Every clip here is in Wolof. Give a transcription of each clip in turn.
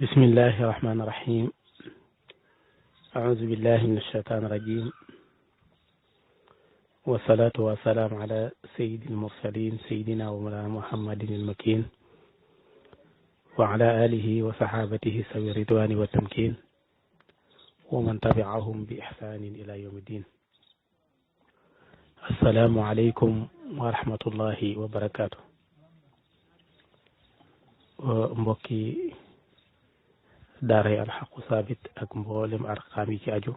بسم الله الرحمن الرحيم. أعوذ بالله من الشيطان الرجيم، والصلاة والسلام على سيد المرسلين سيدنا ومولانا محمد المكين وعلى آله وصحابته سوي الرضوان والتمكين ومن تبعهم بإحسان إلى يوم الدين. السلام عليكم ورحمة الله وبركاته. mbokki daaray alxaqu saabit ak mboolem arqaam yi ci aju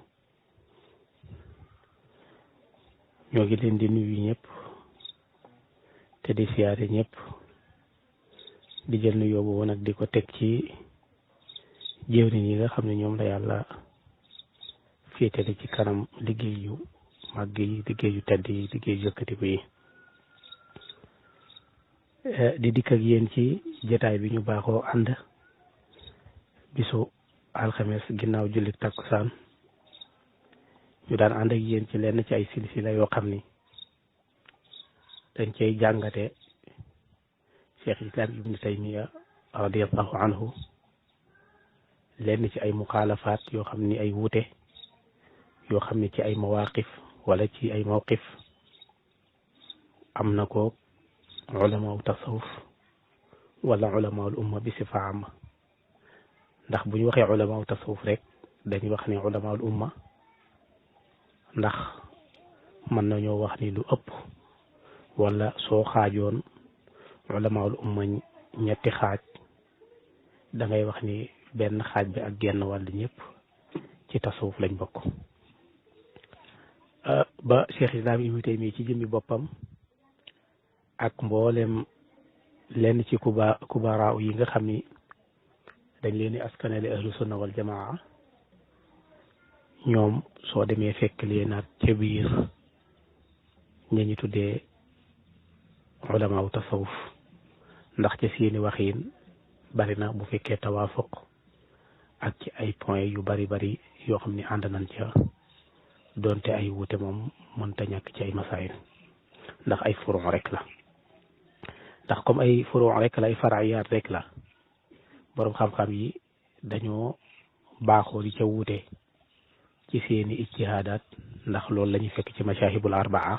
ñoo ngi leen di nuyu ñëpp te di siyaare ñëpp di jël nuyoo boobu nag di ko teg ci jëwriñ yi nga xam ne ñoom la yàlla féetale ci kanam liggéey yu màgg yi liggéey yu tedd yi liggéey yu yëkkatiku yi di dikk ak yéen ci jotaay bi ñu baaxoo ànd bisu alxames ginnaaw jullit takkusaan ñu daan ànd ak yéen ci lenn ci ay silsila yoo xam ni dañ cay jàngate cheikh islam ibnu taymiya radiallahu anhu lenn ci ay muxaalafaat yoo xam ni ay wuute yoo xam ni ci ay mawaqif wala ci ay mawqif am na ko ulamaaw tasawuf wala ulamaaw umma bi sifa amma ndax bu ñu waxee ulamaaw tasawuf rek dañuy wax ni ulamaaw umma ndax mën nañoo wax ni lu ëpp wala soo xaajoon ulamaaw umma ñetti xaaj da ngay wax ni benn xaaj bi ak genn wàll ñëpp ci tasawuf lañ bokk. ba cheikh islam ibnu taymiya ci jëmmi boppam ak mboolem lenn ci kubaraaw yi nga xam ni dañ leen di askanale ahlu sunna wal jamaa ñoom soo demee fekk leen ak ca biir ña ñu tuddee ulamaaw tasawuf ndax ca seeni waxiin bari na bu fekkee tawaafuq ak ci ay point yu bari yoo xam ni ànd nañ ca doonte ay wuute moom mënta ñàkk ci ay masaayil ndax ay furu rek la ndax comme ay furu rek la ay farayaat rek la boroom xam-xam yi dañoo baaxoo di ca wuute ci seeni ijtihaadaat ndax loolu la ñu fekk ci masaahibul arbaa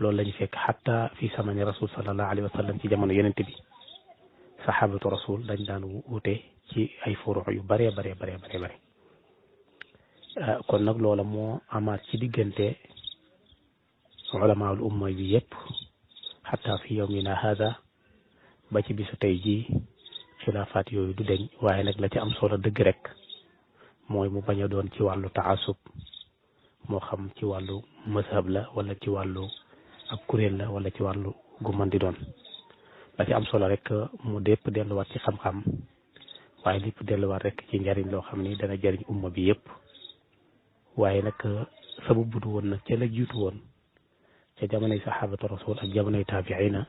loolu la ñu fekk xatta fi samani rasul sallallahu alayhi wa sallam ci jamono yonent bi sahabatu rasul dañ daan wuute ci ay furu yu bare kon nag loola moo amaat ci diggante ulamaul umma bi yëpp xatta fi yawmina hada ba ci bisu tey jii xilaafaat yooyu du deñ waaye nag la ci am solo dëgg rek mooy mu bañ a doon ci wàllu taasub moo xam ci wàllu mazhab la wala ci wàllu ab kuréel la wala ci wàllu gu mën di doon la ci am solo rek mu dépp delluwaat ci xam-xam waaye lépp delluwaat rek ci njariñ loo xam ni dana jariñ umma bi yëpp waaye nag sababu bu du woon nag ca la jiitu woon ca jamonoy sahabatu rasul ak jamonoy taabiina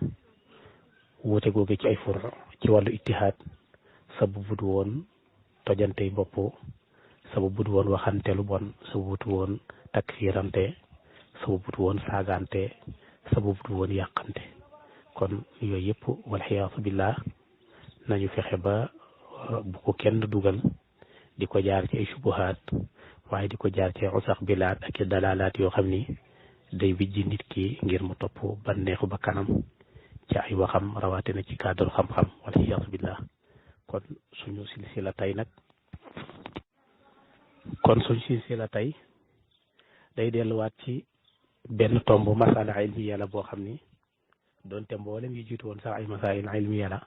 wuute googu ci ay furu ci wàllu ittihaad sababu bu du woon tojantey bopp sababu bu du woon waxante lu bon sababu bu du woon takfirante sababu bu du woon saagante sababu bu du woon yàqante kon yooyu yëpp walxiyaasu billah nañu fexe ba bu ko kenn dugal di ko jaar ci ay subuhaat waaye di ko jaar ci usax bilaat ak dalaalaat yoo xam ni day wijji nit ki ngir mu topp banneexu ba kanam ci ay waxam rawatina ci cadre xam-xam walxiyaasu billah kon suñu silsila tey nag day delluwaat ci benn tomb masala ilmiya la boo xam ni doonte mboolem yi jiitu woon sax ay masail ilmiya la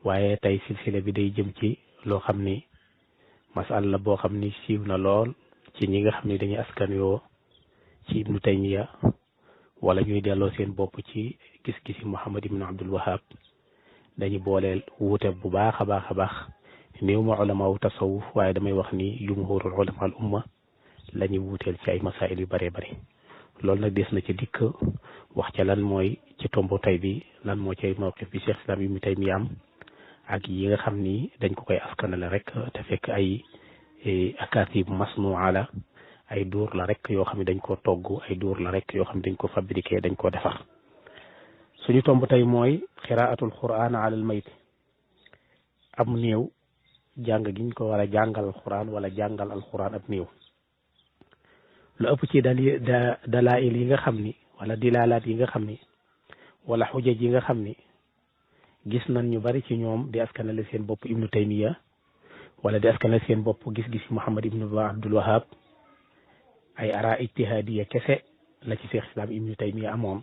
waaye tey silsila bi day jëm ci loo xam ni masala la boo xam ni siiw na lool ci ñi nga xam ni dañuy askan yoo ci ibnu taymiya wala ñuy delloo seen bopp ci gis-gisi muhammad ibnu abdul wahab dañuy booleel wuute bu baax a baax néew ma ulamaaw tasawuf waaye damay wax ni jumhurul ulama al umma la ñuy wuuteel ci ay masail yu bëree bëri loolu nag des na ci dikk wax ca lan mooy ci tombo tay bi lan moo cay mawqif bi cheikh islam ibnu taymiya am ak yi nga xam ni dañ ko koy askanale rek te fekk ay akaatib masnu'a la ay dóor la rek yoo xam ne dañ ko togg ay dóor la rek yoo xam ne dañ ko fabriqué dañ ko defar suñu tomb tey mooy qiraatul qur'aan ala al mayt am néew jàng giñ ko war a jàngal alquran wala jàngal alquran ab néew. lu ëpp ci dalail yi nga xam ni wala dilaalaat yi nga xam ni wala xujaj yi nga xam ni gis nañ ñu bari ci ñoom di askanale seen bopp ibnu taymiya wala di askanale seen bopp gis-gis Muhammad ibnu Abdul Wahab ay ara ijtihaadiya kese la ci Cheikh Islam ibnu taymiya amoon.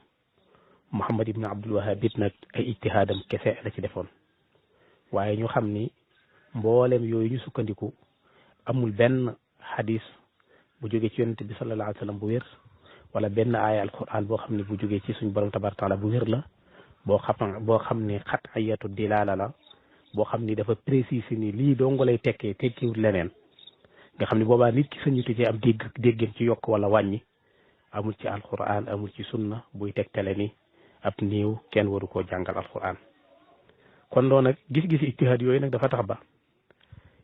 Muhammad ibnu Abdul Wahab it nag ay ijtihaadam kese la ci defoon. waaye ñu xam ni mboolem yooyu ñu sukkandiku amul benn xadis bu jógee ci yonent bi sallallahu alayhi wa sallam bu wér wala benn aaya alquran boo xam ne bu jógee ci suñ borom tabaaraka taala bu wér la boo xam ne xat ayatu dilaala la boo xam ni dafa précisé ni lii dong lay tekkiwut leneen nga xam ne boobaa nit ki sañu ci am déggam ci yokk wala wàññi amul ci alquran amul ci sunna buy tegtale ni ab néew kenn waru koo jàngal alquran. kon loolu nag gis-gis ijtihaad yooyu nag dafa tax ba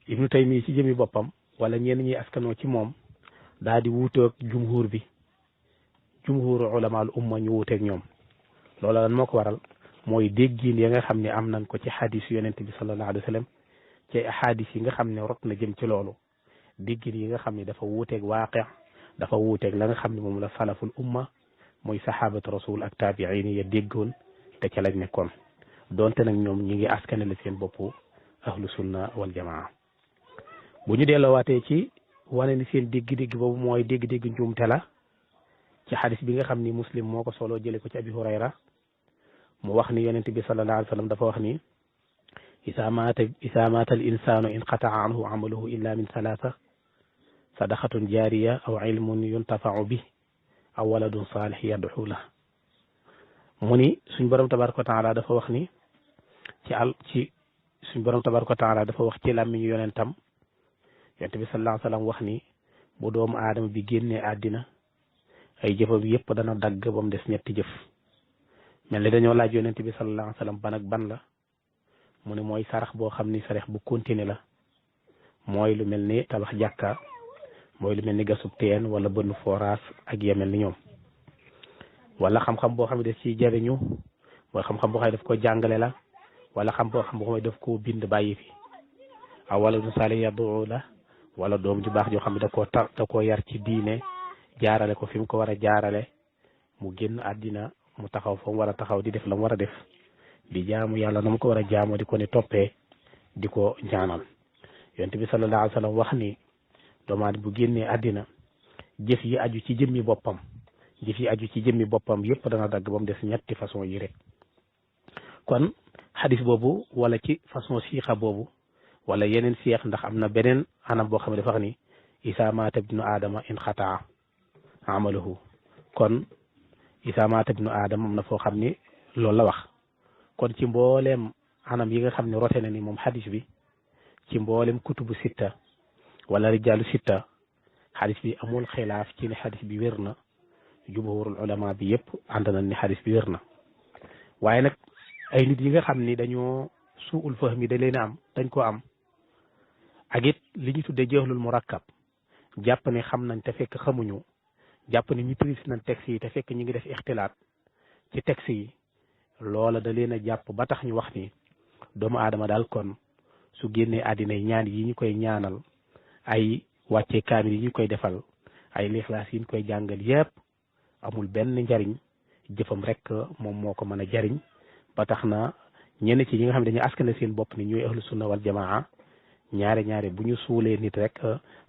ibnu taymi ci jëmi boppam wala ñenn ñi askanoo ci moom daal di wuuteeg jumhur bi jumhuru ulamaal umma ñu wuuteeg ñoom. loola lan moo ko waral mooy déggin ya nga xam ne am nañ ko ci xadis yonent bi sallallahu alayhi wa sallam ci xadis yi nga xam ne rot na jëm ci loolu déggin yi nga xam ne dafa wuuteeg waaqi dafa wuuteeg la nga xam ne moom la salaful umma mooy sahabatu rasul ak taabiin ya déggoon te ca lañ nekkoon. donte nag ñoom ñi ngi askanale seen bopp ahlu sunna wal jamaa. bu ñu delloowaatee ci wane ni seen dégg-dégg boobu mooy dégg-dégg njuumte la ci xadis bi nga xam ni muslim moo ko solo jële ko ci abi hurayra mu wax ni yonent bi sallallahu alayhi wa sallam dafa wax ni isa maata al insanu inqataa anhu amaluhu illa min salaasa sadaqatun jaariya aw ilmun yuntafau bi aw waladun saalih yad'u la. mu ni suñ borom tabaraka wa taala dafa wax ni suñ borom tabaraka wa taala dafa wax ci làmmiñu yonentam yonent bi sallallahu alayhi wa sallam wax ni bu doomu aadama bi génnee àddina ay jëfam yëpp dana dagg ba mu des ñetti jëf. mel ni dañoo laaj yonent bi sallallahu alayhi wa sallam ban ak ban la mu ne mooy sarax boo xam ni sarax bu continué la mooy lu mel ni tabax jàkka mooy lu mel ni gasub teen wala bënn forage ak ya mel ni ñoom. wala xam-xam boo xam ne daf ciy jariñu mooy xam-xam boo xam ne daf ko jàngale la wala xam boo xam ne daf koo bind bàyyi fi aw wala du saalih yad'u la wala doom ju baax joo xam ne da koo yar ci diine jaarale ko fi mu ko war a jaarale mu génn àddina mu taxaw fa mu war a taxaw di def la mu war a def di jaamu yàlla na mu ko war a jaamoo di ko ne toppee di ko ñaanal. yonent bi sallallahu alayhi wa sallam wax ni doomaat bu génnee àddina jëf yi aju ci jëmmi boppam yëpp dana dagg ba mu des ñetti façon yi rek. kon xadis boobu wala ci façon siixa boobu wala yeneen seex ndax am na beneen anam boo xam ne dafa wax ni isa maata ibnu aadama in xataa amaluhu. kon isa maata ibnu aadama am na foo xam ni loolu la wax. kon ci mbooleem anam yi nga xam ne rote na ni moom xadis bi ci mbooleem kutubu sitta wala rijaalu sitta xadis bi amul xilaaf ci ne xadis bi wér na. jumhurul ulama bi yëpp ànd nañ ni xadis bi wér na. waaye nag ay nit yi nga xam ni dañoo suul fahmi da leen am dañ ko am ak it li ñu tuddee jeexlul murakkab jàpp ne xam nañ te fekk xamuñu jàpp ne maîtrise nañ texte yi te fekk ñu ngi def ixtilaat ci texte yi loola da leen a jàpp ba tax ñu wax ni doomu aadama daal kon su génnee àddina ñaan yi ñu koy ñaanal ay wàccee kaamil yi ñu koy defal ay lixlaas yi ñu koy jàngal yépp amul benn njariñ jëfam rek moom moo ko mën a jariñ ba tax na ñenn ci ñi nga xam ne dañuy askane seen bopp ni ñooy ahlu sunna wal jamaa ñaare bu ñu suulee nit rek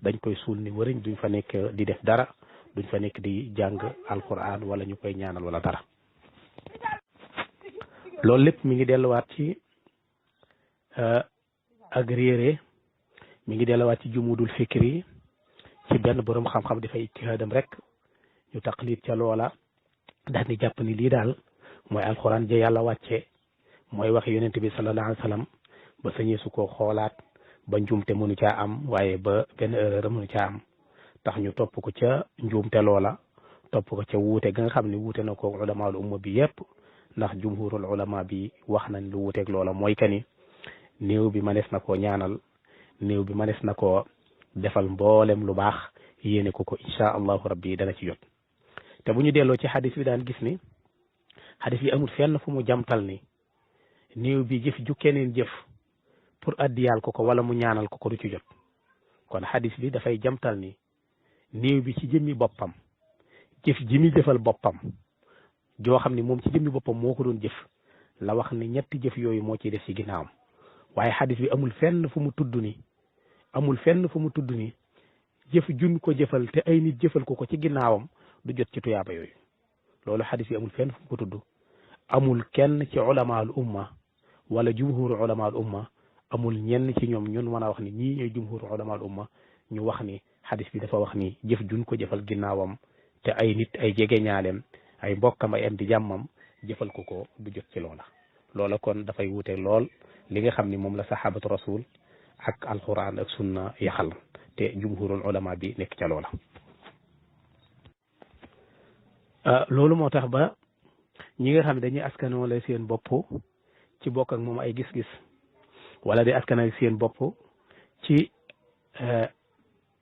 dañ koy suul ni wëriñ duñ fa nekk di def dara duñ fa nekk di jàng alquran wala ñu koy ñaanal wala dara. loolu lépp mi ngi delluwaat ci ak réere mi ngi delluwaat ci jumudul fikri ci benn borom xam-xam dafay ijtihaadam rek ñu taqlid ca loola daal di jàpp ni lii daal mooy alquran ja yàlla wàcce mooy wax yonent bi sallallahu alayhi wa sallam ba sañee su ko xoolaat ba njuumte mënu caa am waaye ba benn erreur mënu caa am tax ñu topp ko ca njuumte loola topp ko ca wuute ga nga xam ne wuute na ko ulamaul umma bi yépp ndax jumhurul ulama bi wax nañ lu wuuteeg loola mooy kani néew bi manees na koo ñaanal néew bi manees na koo defal mboolem lu baax yéene ko insha allahu rabbi dana ci jot. te bu ñu delloo ci xadis bi daan gis ni xadis bi amul fenn fu mu jamtal ni néew bi jëf ju keneen jëf pour addiyal ko wala mu ñaanal ko du ci jot kon hadis bi dafay jamtal ni néew bi ci jëmmi boppam jëf ji mi jëfal boppam joo xam ni moom ci jëmmi boppam moo ko doon jëf la wax ni ñetti jëf yooyu moo ciy def ci ginnaawam waaye hadis bi amul fenn fu mu tudd ni jëf jun ko jëfal te ay nit jëfal ko ci ginnaawam du jot ci tuyaaba yooyu loolu hadis bi amul fenn fu mu ko tudd amul kenn ci ulamaal umma wala jumhuru ulamaal umma amul ñenn ci ñoom ñun mën a wax ni ñii ñooy jumhuru ulamaal umma ñu wax ni hadis bi dafa wax ni jëf jun ko jëfal ginnaawam te ay nit ay jege ñaaleem ay mbokkam ay am di jàmmam jëfal ko du jot ci loola kon dafay wuute lool li nga xam ni moom la sahabatu rasul ak alquran ak sunna yaxal te jumhurul ulama bi nekk ca loola loolu moo tax ba ñi nga xam ne dañuy askanoo la seen bopp ci bokk ak moom ay gis-gis wala di askanal seen bopp ci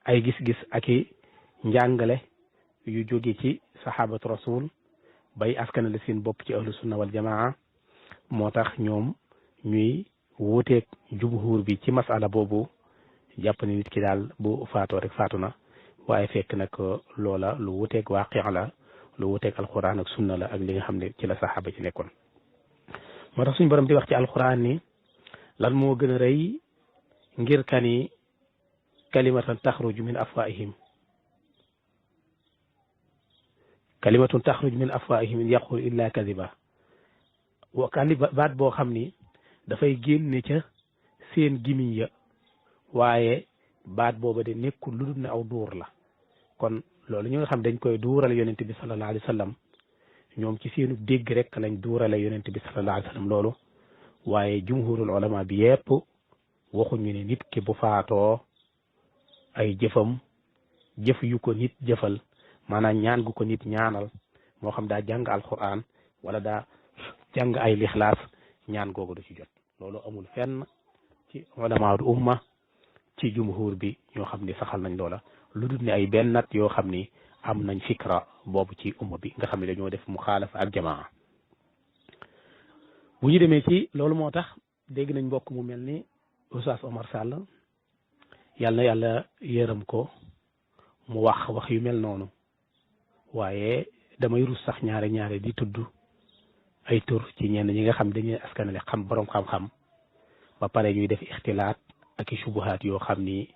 ay gis-gis ak i njàngale yu jóge ci sahabatu rasul bay askanale seen bopp ci ahlu sunna wal jamaa moo tax ñoom ñuy wuuteeg jumhur bi ci masala boobu jàpp ne nit ki daal bu faatoo rek faatu na waaye fekk nag loola lu wuuteeg waaqi la lu wuuteeg alquran ak sunna la ak li nga xam ne ci la saxaaba ci nekkoon moo tax suñu borom di wax ci alquran ni lan moo gën a rëy ngir kani kalimatan taxruju min afwaihim kalimatun taxruj min afwaihim in yaqul illa kadiba baat boo xam ni dafay génne ca seen gimiñ ya waaye baat booba de nekkul lu dul ne aw duur la kon loolu ñu nga xam dañ koy duurale yonent bi sallallahu alayhi wa sallam ñoom ci seenu dégg rek lañ duurale yonent bi sallallahu alayhi wa sallam loolu waaye jumhurul ulama bi yépp waxuñu ne nit ki bu faatoo ay jëfam jëf yu ko nit jëfal maanaam ñaan gu ko nit ñaanal moo xam daa jàng alquran wala daa jàng ay lixlaas ñaan googu du ci jot loolu amul fenn ci ulamaul umma ci jumhur bi ñoo xam ni saxal nañ loola lu dul ne ay benn nat yoo xam ni am nañ fikra boobu ci umma bi nga xam ne dañoo def muxaalafa ak jamaa bu ñu demee ci loolu moo tax dégg nañ mbokk mu mel ni Oustaz Omar Sall yàlla na yàlla yërëm ko mu wax yu mel noonu waaye damay rus sax ñaare di tudd ay tur ci ñenn ñi nga xam dañuy askanale xam borom xam-xam ba pare ñuy def ixtilaat ak i subuhaat yoo xam ni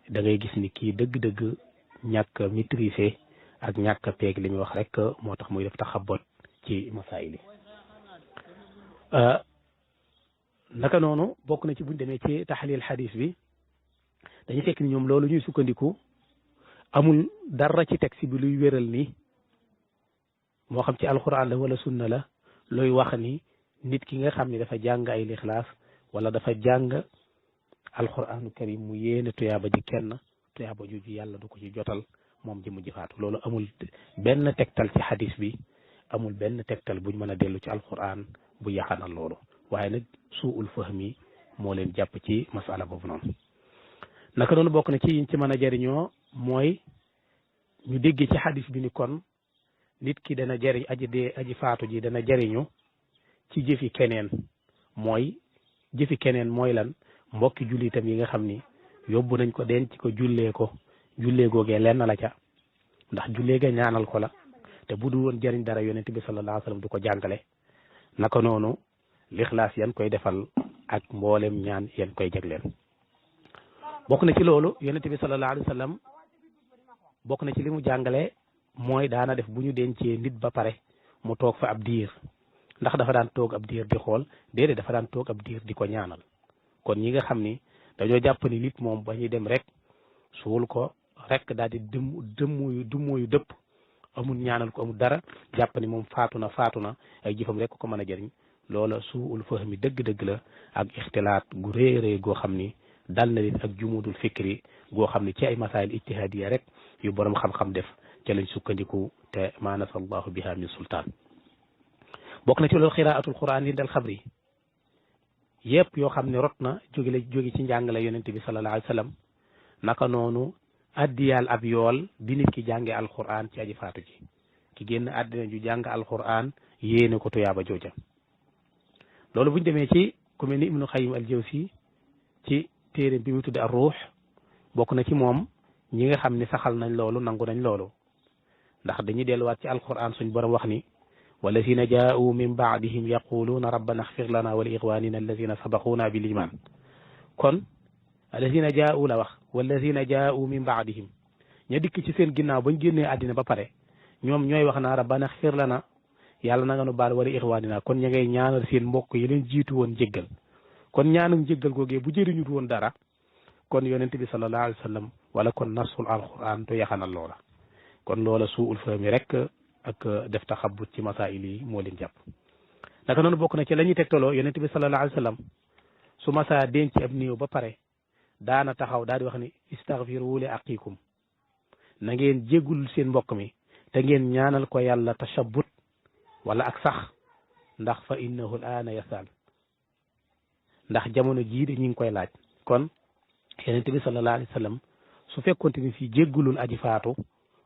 da ngay gis ni kii dëgg-dëgg ñàkk maîtriser ak ñàkk peeg li muy wax rek moo tax muy def taxabot ci masaayil yi naka noonu bokk na ci buñ demee ci taxlil xadis bi dañu fekk ni ñoom loolu ñuy sukkandiku amul dara ci texte bi luy wéral ni moo xam ci alquran la wala sunna la looy wax ni nit ki nga xam ne dafa jàng ay lixlaas wala dafa jàng alquranu karim mu yéene tuyaaba ji kenn tuyaaba juju yàlla du ko ci jotal moom ji mu jëfaatu loolu amul benn tegtal ci xadis bi amul benn tegtal buñ mën a dellu ci alquran bu yaxanal loolu waaye nag suul fahmi moo leen jàpp ci masala boobu noonu naka noonu bokk na ci yiñ ci mën a jëriñoo mooy ñu dégg ci xadis bi ni kon nit ki dana jëriñ aji faatu ji dana jëriñu ci jëfi keneen mooy lan mbokki jullitam yi nga xam ni yóbbu nañ ko denc ko jullee googee lenn la ca ndax jullee ga ñaanal ko la te bu du woon jëriñ dara yonent bi sallallahu alayhi wa sallam du ko jàngale naka noonu lixlaas yan koy defal ak mboolem ñaan yan koy jagleen bokk na ci loolu yonent bi sallallahu alayhi wa sallam bokk na ci li mu jàngale mooy daana def bu ñu dencee nit ba pare mu toog fa ab diir ndax dafa daan toog ab diir di xool déedéet dafa daan toog ab diir di ko ñaanal kon ñi nga xam ni dañoo jàpp ni nit moom ba ñuy dem rek suul ko rek daal di dummuyu dëpp amul ñaanal ko amul dara jàpp ni moom faatu na ay jëfam rek ko mën a jëriñ loola suul fahmi dëgg-dëgg la ak ixtilaat gu réeree goo xam ni dal na leen ak jumudul fikri goo xam ni ci ay masail ijtihadiya rek yu borom xam-xam def ca lañ sukkandiku te ma nasa allahu biha min sultaan bokk na ci loolu xiraatul quran lindal xabri yëpp yoo xam ne rot na jóge ci njàngale yonente bi sallallahu alayhi wa sallam naka noonu addiyal ab yool bi nit ki jànge alquran ci aji faatu ji ki génn àddina ju jàng alquran yéene ko tuyaaba jooja loolu buñ demee ci ku ku mel ni ibnu Qayyim al-Jawzi ci téere bi mu tudde ar-Ruh bokk na ci moom ñi nga xam ni saxal nañ loolu nangu nañ loolu ndax dañuy delluwaat ci alquran suñ borom wax ni wallazina jaa'u min ba'dihim yaquluuna rabbana axfir lana wa li ixwanina allazina sabaquuna bil iman kon allazina jaa'u la wax wallazina jaa'u min ba'dihim ña dikk ci seen ginnaaw bañ génnee àddina ba pare ñoom ñooy wax naa rabbana axfir lana yàlla na nga nu baal wa li ixwanina kon ña ngay ñaanal seen mbokk yi leen jiitu woon jéggal kon ñaanum jéggal googee bu jëriñut woon dara kon yonent bi sallallahu alayhi wa sallam wala kon nasul alquran to yaxanal loola kon loola suul fahmi rek ak def taxabut ci masail yi moo leen jàpp naka noonu bokk na ci la ñuy tegtaloo yonent bi sallallahu alayhi wa sallam su masaa denc ab néew ba pare daana taxaw daal di wax ni istaghfiru li aqikum na ngeen jéggul seen mbokk mi te ngeen ñaanal ko yàlla tashabbut wala ak sax ndax fa innahu al aana yasal ndax jamono jii de ñu ngi koy laaj kon yonent bi sallallahu alayhi wa sallam su fekkonte ni fii jéggulul aji faatu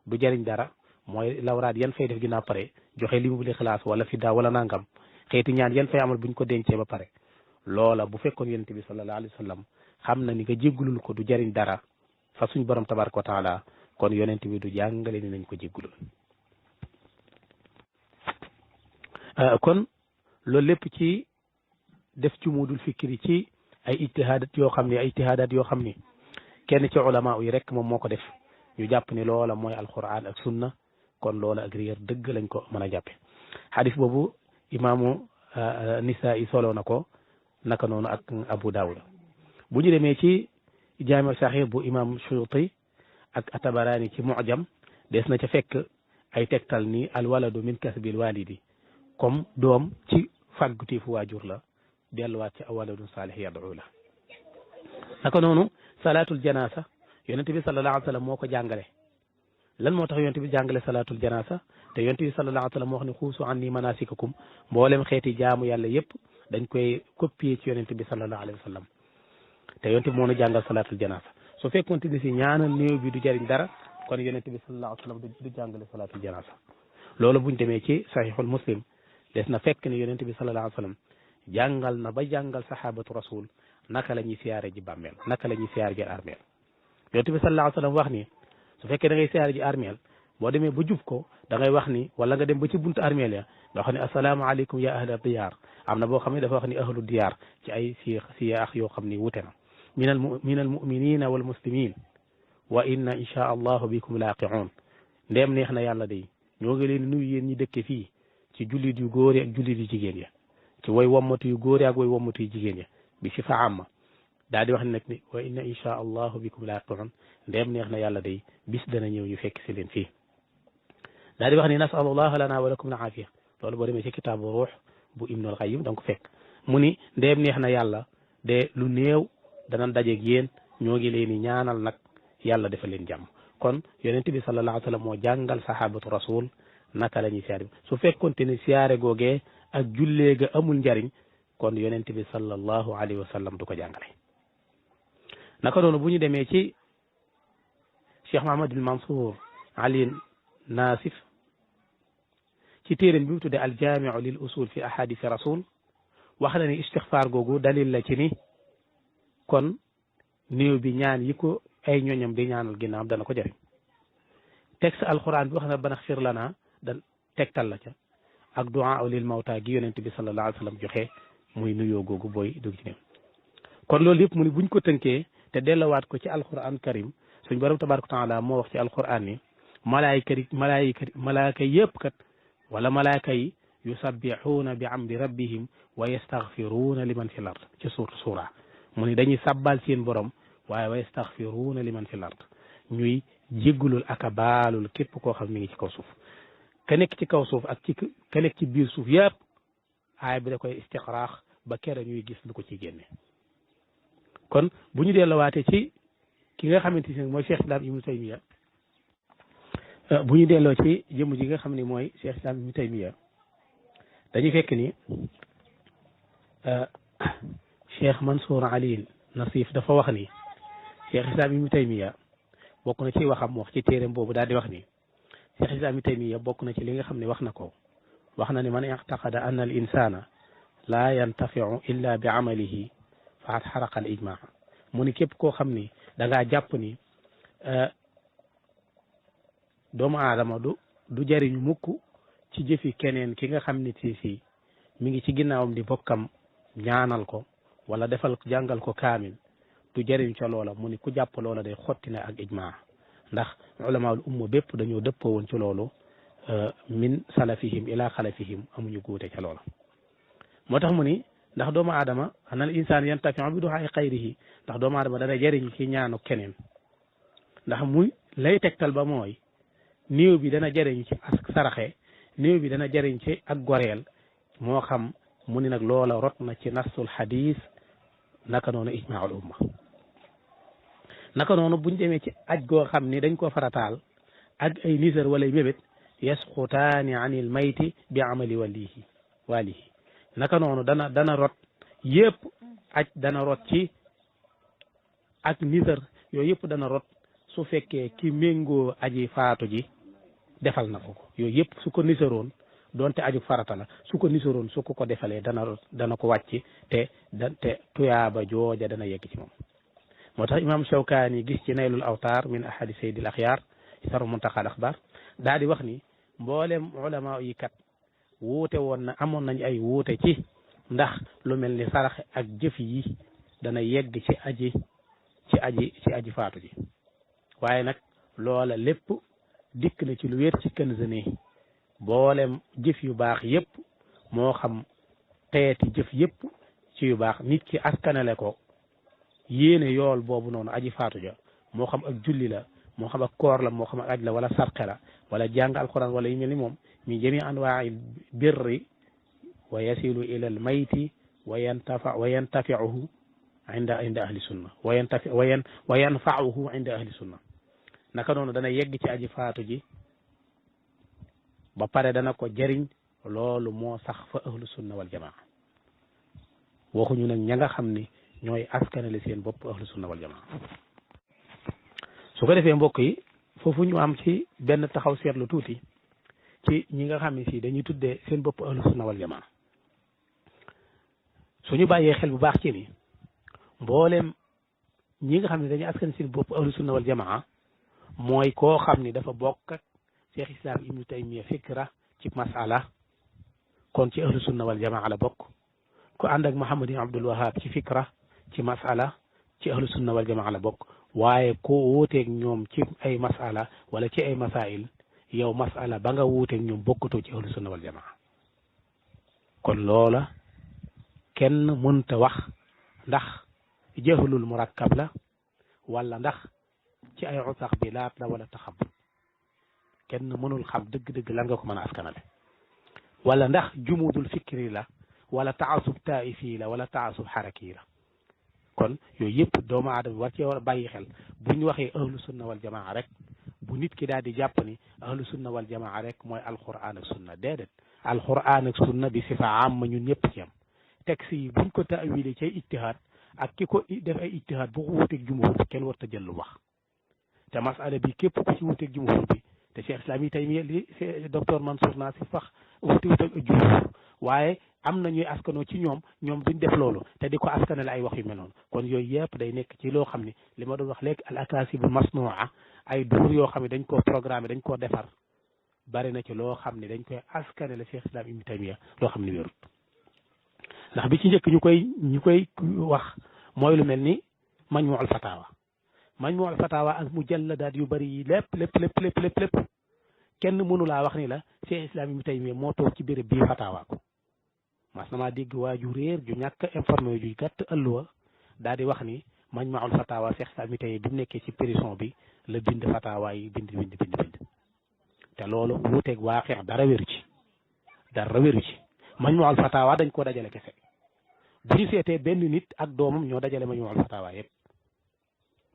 du jariñ dara mooy lawraat yan fay def ginnaaw pare joxe li mu buli xalaas wala fi daa wala nangam xeeti ñaan yan fay amal buñ ko dencee ba pare loola bu fekkoon yonent bi sallallahu alayhi wa sallam xam na ni nga jéggulul ko du jariñ dara fa suñ borom tabaraka wa taala kon yonent bi du jàngale ni nañ ko jéggulul kon loolu lépp ci def ci mudul fikri ci ay ijtihaadat yoo xam ni kenn ci ulama yi rek moom moo ko def ñu jàpp ni loola mooy alquran ak sunna kon loola ak réer dëgg lañ ko mën a jàppe xadis boobu imaamu Nisaa'i solo na ko naka noonu ak Abu Daawuda bu ñu demee ci jaami saxiix bu imam Suyuti ak Atabarani ci mu'jam des na ca fekk ay tegtal ni alwaladu min kasbil walidi comme doom ci fàggutiifu waajur la delluwaat ci awaladun saalih yad'u la naka noonu salaatul janaasa yonent bi sallallahu alayhi wa sallam moo ko jàngale lan moo tax yonent bi jàngale salaatul janaasa te yonent bi sallallahu alayhi wa sallam moo wax ne xuusu anni manasikakum mboolem xeeti jaamu yàlla yëpp dañ koy copier ci yonent bi sallallahu alayhi wa sallam te yonent bi moo nu jàngal salaatul janaasa su fekkoon ni si ñaanal néew bi du jariñ dara kon yonent bi sallallahu alayhi wa sallam du jàngale salaatul janaasa loolu buñ demee ci sahihul muslim des na fekk ne yonent bi sallallahu alayhi wa sallam jàngal na ba jàngal sahabatu rasul naka la ñuy siyaare ji bàmmeel naka la ñuy siyaare ji armeel yonent bi sallallahu alayhi wa sallam wax ni su fekkee da ngay siyaare ji armeel boo demee ba jub ko da ngay wax ni wala nga dem ba ci buntu armeel ya nga xam ne assalaamu aleykum ya ahla diyaar am na boo xam ne dafa wax ni ahlu diyaar ci ay siyaax yoo xam ni wute na min al muminina wal muslimin wa inna insha allahu bikum laaqi'un ndeem neex na yàlla day ñoo ngi leen nuyu yéen ñi dëkke fii ci jullit yu góor yi ak jullit yu jigéen ya ci way wommatu yu góor yi ak way wommatu yu jigéen ya bi si fa amma daal di wax ne nag ni wa inna insha allahu bikum laaqi'un ndeem neex na yàlla day bis dana ñëw ñu fekk si leen fii daal di wax ni nasalullah lana wa lakum al aafiya loolu boo demee ci kitaabu ruux bu ibnul qayyim da nga ko fekk mu ni ndeem neex na yàlla de lu néew danañ dajeeg yéen ñoo ngi leen di ñaanal nag yàlla defal leen jàmm kon yonent bi sallallahu alayhi wa sallam moo jàngal sahabatu rasul naka la ñuy siyaare su fekkonte ne siyaare googee ak jullee ga amul njariñ kon yonent bi sallallahu alayhi wa sallam du ko jàngale naka noonu bu ñu demee ci Cheikh Mahamadul Mansour Ali Nasif ci téeréem bi mu tuddee aljaamiu lil usul fi ahadisi rasul wax na ni istixfaar googu dalil la ci ni kon néew bi ñaan yi ko ay ñoñam di ñaanal ginnaaw dana ko jëriñ texte alquran bi wax na rabbana xfir lana dan tegtal la ca ak du'a lil mawta gi yonent bi sallallahu alayhi wa sallam joxe muy nuyoo googu booy dugg ci néew kon loolu yëpp mu ni buñ ko tënkee te dellowaat ko ci alquran karim suñ borom tabaraka taala moo wax ci alquran ni malaayika yëpp kat wala malaayika yi yusabbixuuna bi amdi rabbihim wa yastaghfiruuna liman fi l ard ci suura mu ni dañuy sabbal seen borom waaye wa yastaghfiruuna liman fi l ard ñuy jéggulul ak a baalul képp koo xam mi ngi ci kaw suuf ka nekk ci kaw suuf ak ka nekk ci biir suuf yëpp aay bi da koy istiqraax ba kera ñuy gis lu ko ci génne kon bu ñu delluwaatee ci ki nga xamante ne mooy Cheikh Islam Ibnu Taymiya bu ñu delloo ci jëmm ji nga xam ne mooy Cheikh Islam Ibnu Taymiya dañuy fekk ni Cheikh Mansour Ali Nasif dafa wax ni Cheikh Islam Ibnu Taymiya bokk na ci waxam wax ci téeréem boobu daal di wax ni Cheikh Islam Ibnu Taymiya bokk na ci li nga xam ne wax na ko wax na ni man i'taqada anna al insana laa yantafiu illa bi amalihi faqad xaraqa al ijmaa mu ni képp koo xam ni da ngaa jàpp ni doomu aadama du jariñu mukk ci jëfi keneen ki nga xam ni si mi ngi ci ginnaawam di bokkam ñaanal ko wala defal jàngal ko kaamil du jariñ ca loola mu ni ku jàpp loola day xotti na ak ijmaa ndax ulamaul umma bépp dañoo dëppoo woon ci loolu min salafihim ila xalafihim amuñu guute ca loola moo tax mu ni ndax doomu aadama anal insaan yantafiu bi du'aa'i xayrihi ndax doomu aadama dana jariñ ci ñaanu keneen ndax muy lay tegtal ba mooy néew bi dana jariñ ci ak saraxe néew bi dana jariñ ci ak goreel moo xam mu ni nag loola rot na ci nasul xadis naka noonu ijmaul umma naka noonu buñ demee ci aj goo xam ni dañ ko farataal ak ay nisar wala ay mébét yasqutaani anil mayti bi amali walihi naka noonu dana rot yëpp aj dana rot ci ak nisar yooyu yëpp dana rot su fekkee ki méngoo aji faatu ji defal na ko yooyu yëpp su ko nisaroon doonte aju farata la su ko nisaroon su ko defalee dana ko wàcc te tuyaaba jooja dana yegg ci moom moo tax imam Shawkaani gis ci naylul awtaar min ahadi sayyidil axyaar ci sarh muntaqa al axbaar daa di wax ni mboolem ulama yi kat wuute woon na amoon nañ ay wuute ci ndax lu mel ni sarax ak jëf yi dana yegg ci aji faatu ji waaye nag loola lépp dikk na ci lu wér ci Kanz ne mboolem jëf yu baax yëpp moo xam xeeti jëf yëpp ci yu baax nit ki askanale ko yéene yool boobu noonu aji faatu ja moo xam ak julli la moo xam ak koor la moo xam ak aj la wala sarxe la wala jàng alquran wala yu mel ni moom mi jami anwaai birri wa yasilu ila al mayti wa yantafiuhu inda ahli sunna wa yanfauhu inda ahli sunna naka noonu dana yegg ci aji faatu ji ba pare dana ko jëriñ loolu moo sax fa ahlu sunna wal jamaa waxuñu nag ña nga xam ni ñooy askanale seen bopp ahlu sunna wal jamaa su ko defee mbokk yi foofu ñu am ci benn taxaw seetlu tuuti ci ñi nga xam ne si dañuy tuddee seen bopp ahlu sunna wal jamaa suñu bàyyee xel bu baax ci ni mboolem ñi nga xam ne dañuy askan seen bopp ahlu sunna wal jamaa mooy koo xam ni dafa bokk ak Cheikh Islam Ibnu Taymiya fikra ci masala kon ci ahlu sunna wal jamaa la bokk ku ànd ak Muhammad ibn Abdul Wahab ci fikra ci masala ci ahlu sunna wal jamaa la bokk waaye ko wuuteeg ñoom ci ay masala wala ci ay masail yow masala ba nga wuuteeg ñoom bokkutoo ci ahlu sunna wal jamaa kon loola kenn mënta wax ndax jahlul murakkab la wala ndax ci ay usax bi laat la wala taxab kenn mënul xam dëgg-dëgg lan nga ko mën a askanale wala ndax jumudul fikri la wala taasub taifi la wala taasub xaraki la kon yooyu yëpp doomu aadama war cee war a bàyyi xel bu ñu waxee ahlu sunna wal jamaa rek bu nit ki daal di jàpp ni ahlu sunna wal jamaa rek mooy alquran ak sunna déedéet alquran ak sunna bi sifa am ñun ñëpp ci am texte yi buñ ko taawile ci ijtihaad ak ki ko def ay ijtihaad bu ko wuteeg jumhur kenn war ta jël lu wax te masala bi képp ku ci wuteeg jumhur bi te Cheikh Islam yi Taymiya li docteur Mansour naa si fax wuteeg ak jumhur waaye am na ñuy askanoo ci ñoom duñ def loolu te di ko askanale ay wax yu mel noonu kon yooyu yëpp day nekk ci loo xam ne li ma doon wax léegi al akasibu masnua ay duur yoo xam ne dañ koo programmé dañ koo defar bari na ci loo xam ne dañ koy askanale Cheikh Islam Ibnu Taymiya loo xam ne wérut ndax bi ci njëkk ñu koy wax mooy lu mel ni majmuul fatawa ak mujalladaat yu bari yi lépp kenn mënu laa wax ni la Cheikh Islam Ibnu Taymiya moo toog ci béréb bii fatawa ko mas na maa dégg waa ju réer ju ñàkk informé ju gàtt ëlluwa daal di wax ni majmuul fatawa Cheikh Islam Ibnu Taymiya bi mu nekkee ci prison bi la bind fatawa yi bind te loolu wuuteeg waaqi dara wéru ci majmuul fatawa dañ koo dajale kese bu ñu seetee benn nit ak doomam ñoo dajale majmuul fatawa yëpp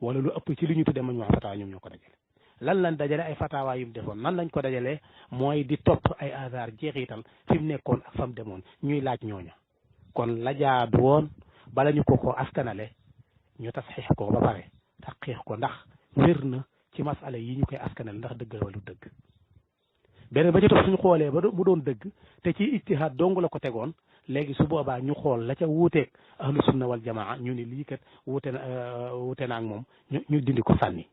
wala lu ëpp ci li ñu tuddee majmuul fatawa ñoom ñoo ko dajale lan lañ dajale ay fatawa yu mu defoon nan lañ ko dajale mooy di topp ay hasard jeexital fi mu nekkoon ak fa mu demoon ñuy laaj ñooña kon la jaadu woon bala ñu ko askanale ñu tasxiix ko ba pare taqiix ko ndax wér na ci masala yi ñu koy askanale ndax dëgg wala dëgg beneen ba ci topp suñu xoolee ba mu doon dëgg te ci ijtihaad dong la ko tegoon léegi su boobaa ñu xool la ca wuuteeg ahlu sunna wal jamaa ñu ni lii kat wuute na ak moom ñu dindi ko sànni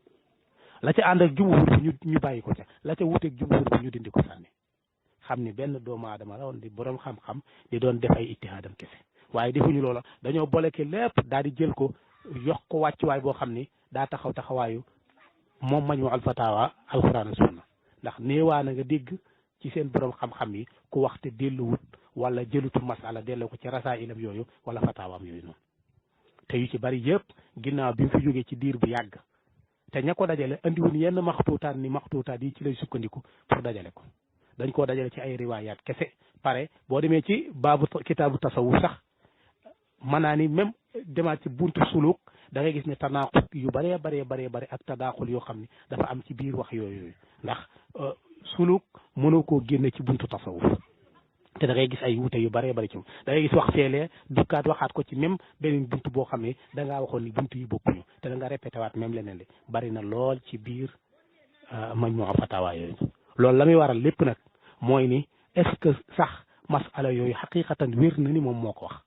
la ca ànd ak jumhur bi ñu bàyyi ko ca la ca wuuteeg jumhur bi ñu dindi ko sànni xam ni benn doomu aadama la woon di borom xam-xam di doon def ay ittihaadam kese waaye defuñu loola dañoo boleke lépp daal di jël ko yokk ko wàccuwaay boo xam ni daa taxaw taxawaayu moom Majmuu al Fatawa alquran ak sunna ndax néewaa na nga dégg ci seen borom xam-xam yi ku waxte delluwut wala jëlutu masala delloo ko ci rasailam yooyu wala fatawaam yooyu noonu te yu ci bari yëpp ginnaaw bi mu fi jógee ci diir bu yàgg te ña ko dajale andiwun yenn maxtuutaat ni maxtuutaat yi ci lay sukkandiku pour dajale ko dañ koo dajale ci ay riwaayaat kese pare boo demee ci baabu kitaabu tasawuf sax mën naa ni même demaat ci buntu suluk da ngay gis ne tanaaqut yu bëree bëri ak tadaaxul yoo xam ne dafa am ci biir wax yooyu ndax suluk mënoo koo génne ci buntu tasawuf te da ngay gis ay wuute yu bëree bëri ci moom da ngay gis wax feelee dukkaat waxaat ko ci même beneen buntu boo xam ne da ngaa waxoon ni buntu yi bokkuñu te da nga répété waat même leneen li bari na lool ci biir Majmuu Fatawa yooyu loolu la muy waral lépp nag mooy ni est-ce que sax masala yooyu xaqiqatan wér na ni moom moo ko wax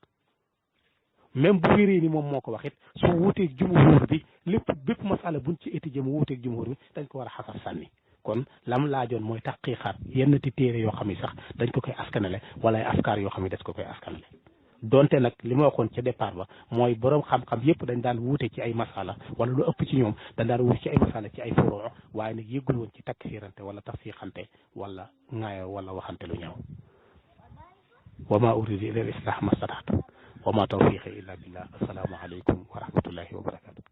même bu wéree ni moom moo ko wax it su wuuteeg jumhur bi lépp bépp masala buñ ci étudier mu wuuteeg jumhur bi dañ ko war a xasaf sànni kon lam laajoon mooy taqiqaat yenn ti téere yoo xam ne sax dañ ko koy askanale wala ay askar yoo xam ne des ko koy askanale donte nag li ma waxoon ca départ ba mooy borom xam-xam yëpp dañ daan wuute ci ay masala wala lu ëpp ci ñoom dañ daan wuute ci ay masala ci ay furuu waaye nag yëggul woon ci takfiirante wala tafsiixante wala ŋaayo wala waxante lu ñaaw wa ma uridu ila al islah ma stataatu wa ma tawfiqi illa billah assalaamu aleykum wa rahmatullahi wa barakatu